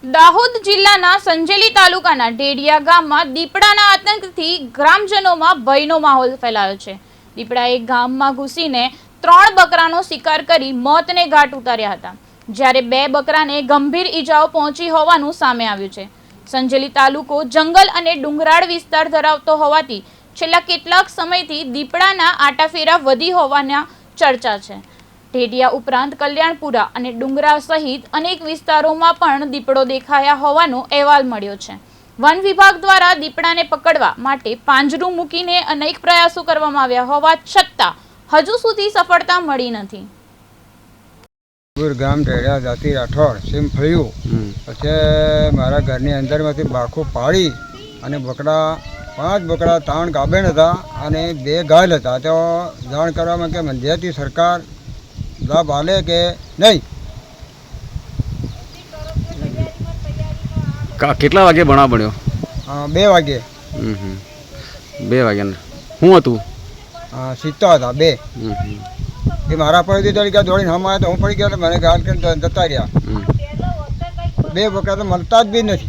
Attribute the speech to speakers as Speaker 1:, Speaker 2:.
Speaker 1: દાહોદ જિલ્લાના સંજેલી તાલુકાના ઢેડિયા ગામમાં દીપડાના આતંકથી ગ્રામજનોમાં ભયનો માહોલ ફેલાયો છે। દીપડાએ ગામમાં ઘૂસીને 3 બકરાનો શિકાર કરી મોતને ઘાટ ઉતાર્યા હતા, જ્યારે 2 બકરાને ગંભીર ઈજાઓ પહોંચી હોવાનું સામે આવ્યું છે। સંજેલી તાલુકો જંગલ અને ડુંગરાળ વિસ્તાર ધરાવતો હોવાથી છેલ્લા કેટલાક સમયથી દીપડાના આટાફેરા વધી હોવાના ચર્ચા છે। ઢેડિયા ઉપરાંત કલ્યાણપુરા અને ડુંગરા સહિત અનેક વિસ્તારોમાં પણ દીપડો દેખાયા હોવાનો અહેવાલ મળ્યો છે। વન વિભાગ દ્વારા દીપડાને પકડવા માટે પાંજરું મૂકીને અનેક પ્રયાસો કરવામાં આવ્યા હોવા છતાં હજુ સુધી સફળતા મળી નથી।
Speaker 2: ગામ ઢેડિયા જાતિ રાઠોડ સીમ ફળ્યું પછી મારા ઘરની અંદરમાંથી બાખો પાડી અને બકરા 5 બકરા 3 ગાભણ હતા અને 2 ઘાયલ હતા। તો જાણ કરવામાં કે મંદિરથી સરકાર લાભ આલે કે નહીં।
Speaker 3: કેટલા વાગે બનાવ બન્યો?
Speaker 2: 2 વાગે।
Speaker 3: 2 વાગ્યા શું હતું?
Speaker 2: સીતા હતા 2। એ મારા પરથી તરીકે દોડીને હમ આવ્યા તો હું પડી ગયો, મને ગાળ કરીને જતા રહ્યા। 2 બકરા તો મળતા જ બી નથી।